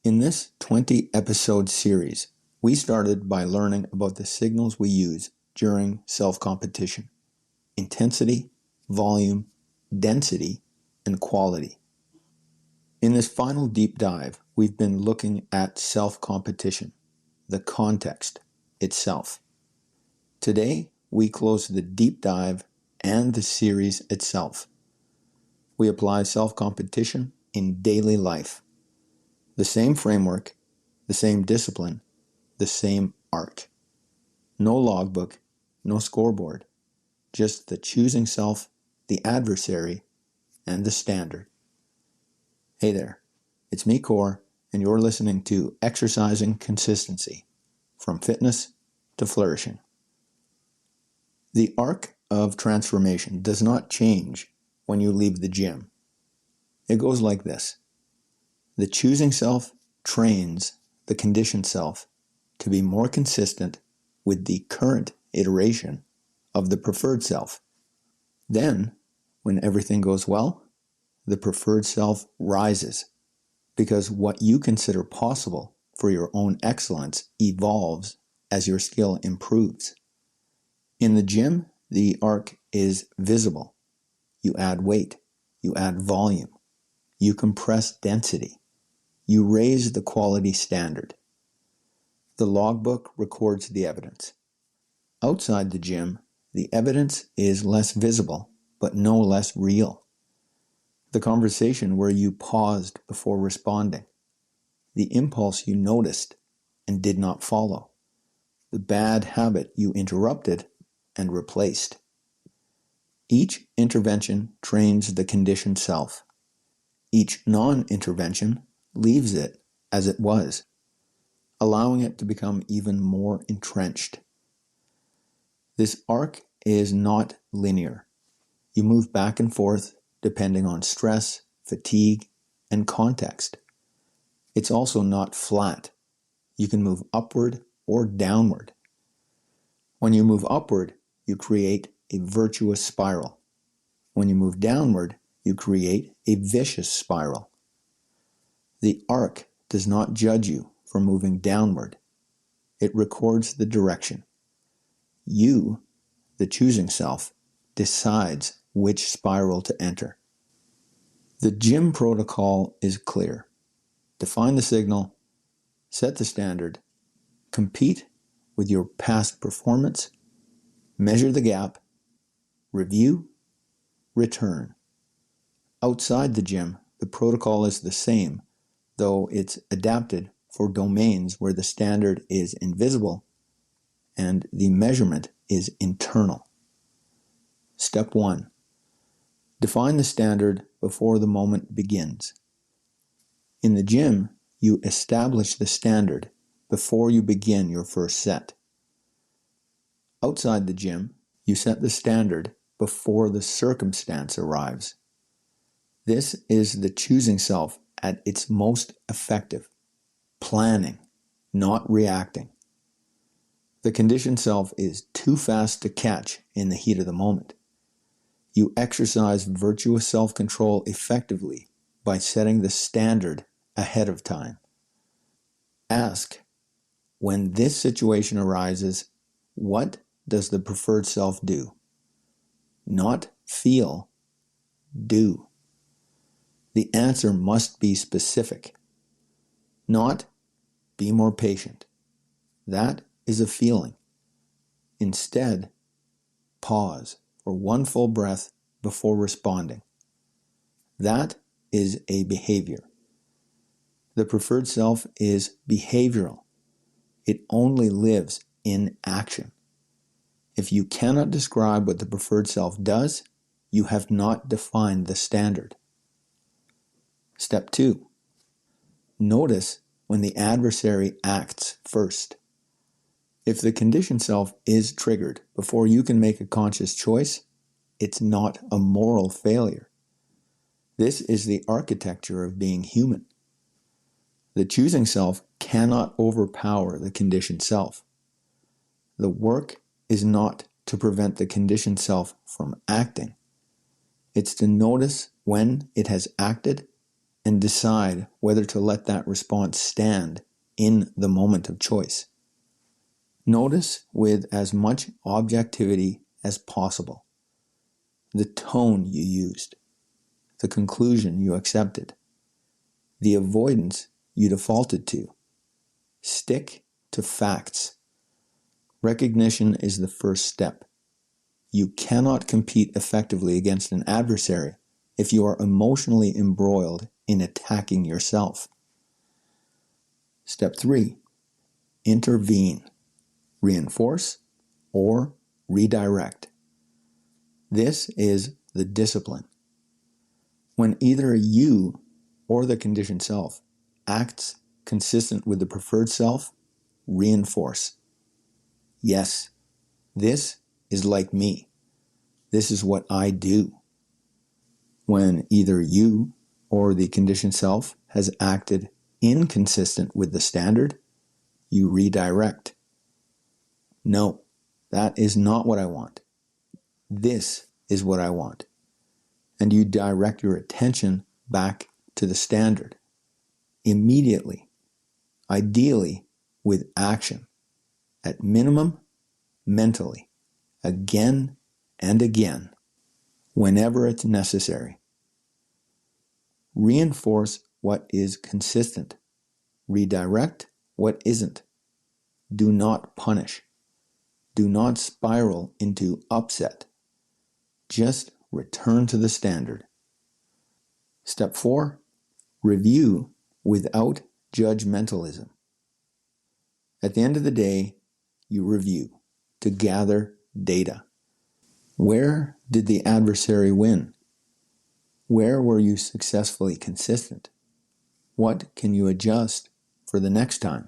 In this 20-episode series, we started by learning about the signals we use during self-competition: intensity, volume, density, and quality. In this final deep dive, we've been looking at self-competition, the context itself. Today, we close the deep dive and the series itself. We apply self-competition in daily life. The same framework, the same discipline, the same arc. No logbook, no scoreboard, just the choosing self, the adversary, and the standard. Hey there, it's me, Core, and you're listening to Exercising Consistency, from fitness to flourishing. The arc of transformation does not change when you leave the gym. It goes like this. The choosing self trains the conditioned self to be more consistent with the current iteration of the preferred self. Then, when everything goes well, the preferred self rises because what you consider possible for your own excellence evolves as your skill improves. In the gym, the arc is visible. You add weight, you add volume, you compress density. You raise the quality standard. The logbook records the evidence. Outside the gym, the evidence is less visible, but no less real. The conversation where you paused before responding. The impulse you noticed and did not follow. The bad habit you interrupted and replaced. Each intervention trains the conditioned self. Each non-intervention leaves it as it was, allowing it to become even more entrenched. This arc is not linear. You move back and forth depending on stress, fatigue, and context. It's also not flat. You can move upward or downward. When you move upward, you create a virtuous spiral. When you move downward, you create a vicious spiral. The arc does not judge you for moving downward. It records the direction. You, the choosing self, decides which spiral to enter. The gym protocol is clear. Define the signal, set the standard, compete with your past performance, measure the gap, review, return. Outside the gym, the protocol is the same, though it's adapted for domains where the standard is invisible and the measurement is internal. Step 1. Define the standard before the moment begins. In the gym, you establish the standard before you begin your first set. Outside the gym, you set the standard before the circumstance arrives. This is the choosing self at its most effective. Planning, not reacting. The conditioned self is too fast to catch in the heat of the moment. You exercise virtuous self-control effectively by setting the standard ahead of time. Ask, when this situation arises, what does the preferred self do? Not feel, do. The answer must be specific. Not, be more patient. That is a feeling. Instead, pause for one full breath before responding. That is a behavior. The preferred self is behavioral. It only lives in action. If you cannot describe what the preferred self does, you have not defined the standard. Step 2. Notice when the adversary acts first. If the conditioned self is triggered before you can make a conscious choice, it's not a moral failure. This is the architecture of being human. The choosing self cannot overpower the conditioned self. The work is not to prevent the conditioned self from acting. It's to notice when it has acted and decide whether to let that response stand in the moment of choice. Notice with as much objectivity as possible the tone you used, the conclusion you accepted, the avoidance you defaulted to. Stick to facts. Recognition is the first step. You cannot compete effectively against an adversary if you are emotionally embroiled in attacking yourself. Step 3. Intervene. Reinforce or redirect. This is the discipline. When either you or the conditioned self acts consistent with the preferred self, reinforce. Yes, this is like me. This is what I do. When either you or the conditioned self has acted inconsistent with the standard, you redirect. No, that is not what I want. This is what I want. And you direct your attention back to the standard immediately, ideally with action, at minimum mentally, again and again, whenever it's necessary. Reinforce what is consistent. Redirect what isn't. Do not punish. Do not spiral into upset. Just return to the standard. Step 4. Review without judgmentalism. At the end of the day, you review to gather data. Where did the adversary win? Where were you successfully consistent? What can you adjust for the next time?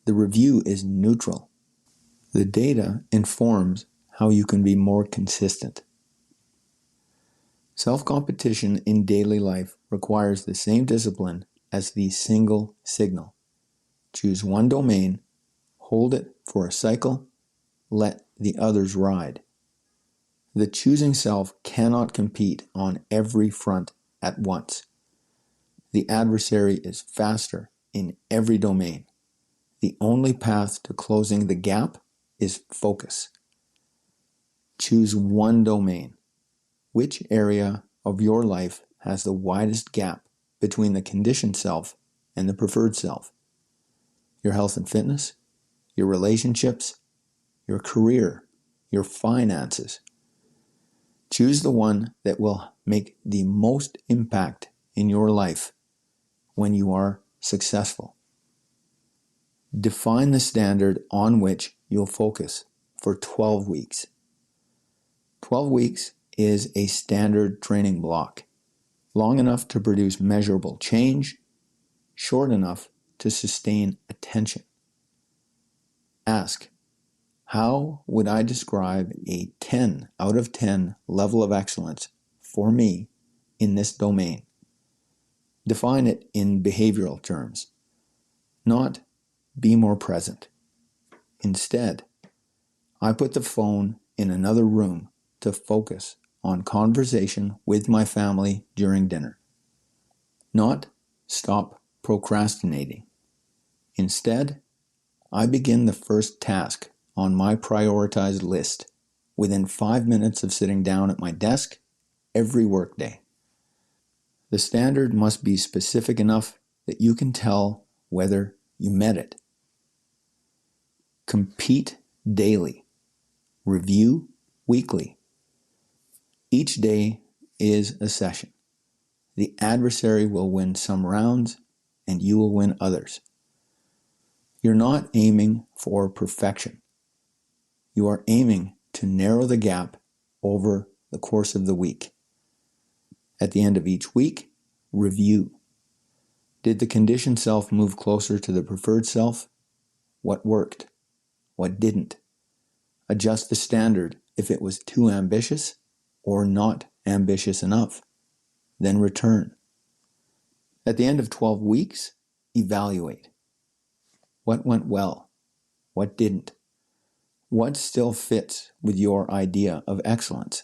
The review is neutral. The data informs how you can be more consistent. Self-competition in daily life requires the same discipline as the single signal. Choose one domain, hold it for a cycle, let the others ride. The choosing self cannot compete on every front at once. The adversary is faster in every domain. The only path to closing the gap is focus. Choose one domain. Which area of your life has the widest gap between the conditioned self and the preferred self? Your health and fitness, your relationships, your career, your finances. Choose the one that will make the most impact in your life when you are successful. Define the standard on which you'll focus for 12 weeks. 12 weeks is a standard training block, long enough to produce measurable change, short enough to sustain attention. Ask, how would I describe a 10 out of 10 level of excellence for me in this domain? Define it in behavioral terms, not be more present. Instead, I put the phone in another room to focus on conversation with my family during dinner. Not stop procrastinating. Instead, I begin the first task on my prioritized list within 5 minutes of sitting down at my desk every workday. The standard must be specific enough that you can tell whether you met it. Compete daily. Review weekly. Each day is a session. The adversary will win some rounds and you will win others. You're not aiming for perfection. You are aiming to narrow the gap over the course of the week. At the end of each week, review. Did the conditioned self move closer to the preferred self? What worked? What didn't? Adjust the standard if it was too ambitious or not ambitious enough. Then return. At the end of 12 weeks, evaluate. What went well? What didn't? What still fits with your idea of excellence?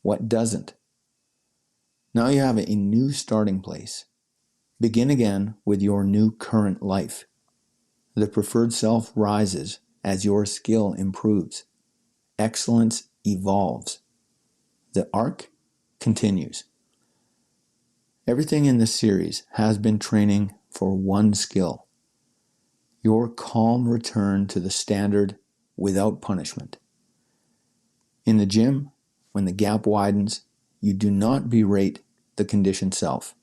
What doesn't? Now you have a new starting place. Begin again with your new current life. The preferred self rises as your skill improves. Excellence evolves. The arc continues. Everything in this series has been training for one skill: your calm return to the standard without punishment. In the gym, when the gap widens, you do not berate the conditioned self.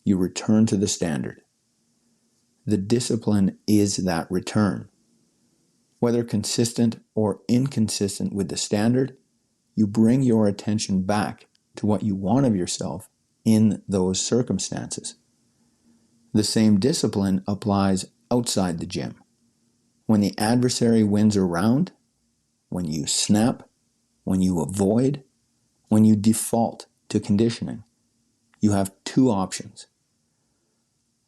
You return to the standard. The discipline is that return. Whether consistent or inconsistent with the standard, you bring your attention back to what you want of yourself in those circumstances. The same discipline applies outside the gym. When the adversary wins a round, when you snap, when you avoid, when you default to conditioning, you have two options.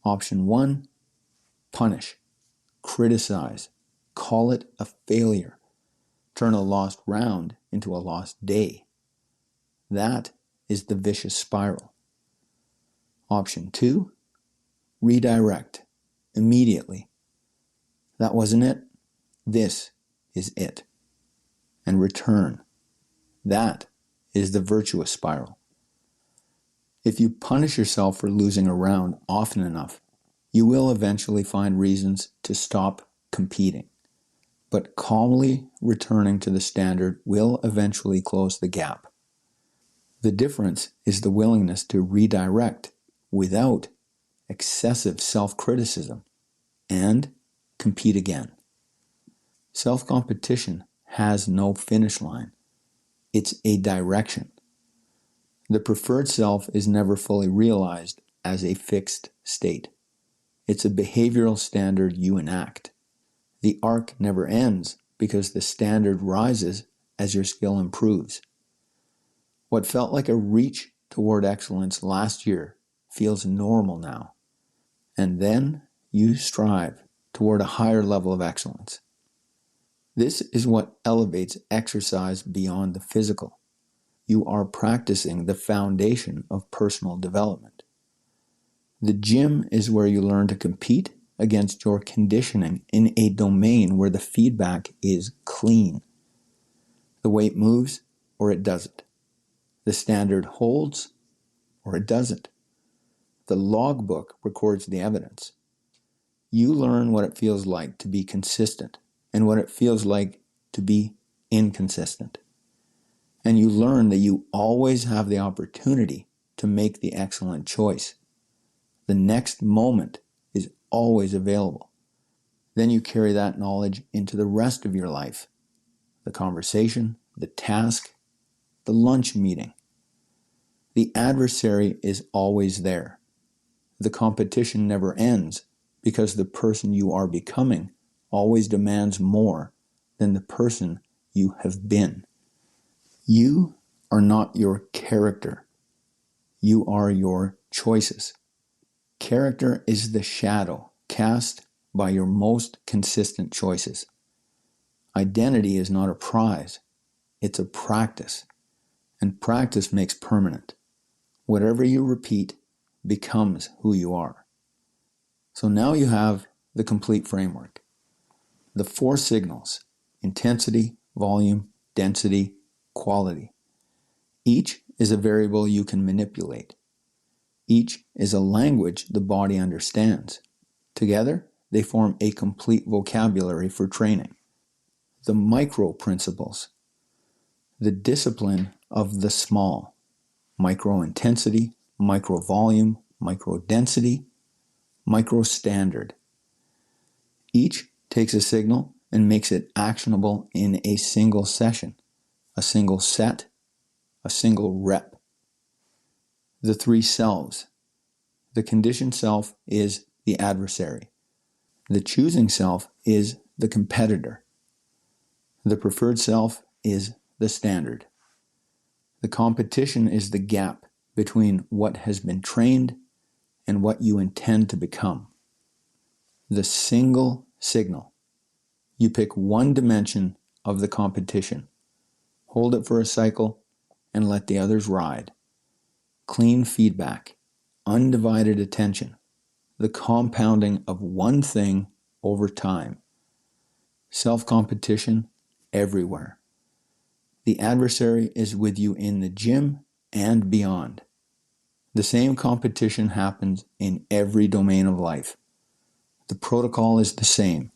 Option one, punish, criticize, call it a failure, turn a lost round into a lost day. That is the vicious spiral. Option two, redirect immediately. That wasn't it. This is it. And return. That is the virtuous spiral. If you punish yourself for losing a round often enough, you will eventually find reasons to stop competing. But calmly returning to the standard will eventually close the gap. The difference is the willingness to redirect without excessive self-criticism and compete again. Self-competition has no finish line. It's a direction. The preferred self is never fully realized as a fixed state. It's a behavioral standard you enact. The arc never ends because the standard rises as your skill improves. What felt like a reach toward excellence last year feels normal now. And then you strive toward a higher level of excellence. This is what elevates exercise beyond the physical. You are practicing the foundation of personal development. The gym is where you learn to compete against your conditioning in a domain where the feedback is clean. The weight moves or it doesn't. The standard holds or it doesn't. The logbook records the evidence. You learn what it feels like to be consistent and what it feels like to be inconsistent. And you learn that you always have the opportunity to make the excellent choice. The next moment is always available. Then you carry that knowledge into the rest of your life. The conversation, the task, the lunch meeting. The adversary is always there. The competition never ends because the person you are becoming always demands more than the person you have been. You are not your character. You are your choices. Character is the shadow cast by your most consistent choices. Identity is not a prize. It's a practice. And practice makes permanent. Whatever you repeat becomes who you are. So now you have the complete framework. The four signals: intensity, volume, density, quality. Each is a variable you can manipulate. Each is a language the body understands. Together, they form a complete vocabulary for training. The micro principles. The discipline of the small. Micro intensity, micro volume, micro density, micro standard. Each takes a signal and makes it actionable in a single session, a single set, a single rep. The three selves. The conditioned self is the adversary. The choosing self is the competitor. The preferred self is the standard. The competition is the gap between what has been trained and what you intend to become. The single signal. You pick one dimension of the competition, hold it for a cycle, and let the others ride. clean feedback, undivided attention, the compounding of one thing over time. Self-competition everywhere. The adversary is with you in the gym and beyond. The same competition happens in every domain of life. The protocol is the same.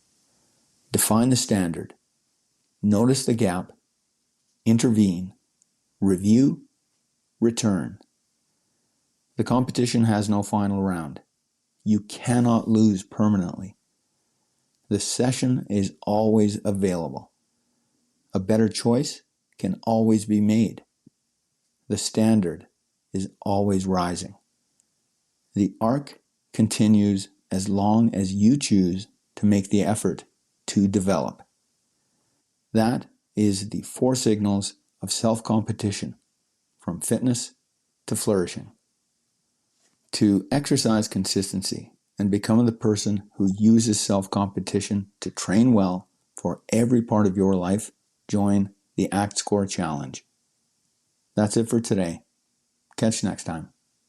Define the standard. Notice the gap. Intervene. Review. Return. The competition has no final round. You cannot lose permanently. The session is always available. A better choice can always be made. The standard is always rising. The arc continues as long as you choose to make the effort to develop. That is the 4 signals of self-competition, from fitness to flourishing. To exercise consistency and become the person who uses self-competition to train well for every part of your life, join the Act Score Challenge. That's it for today. Catch you next time.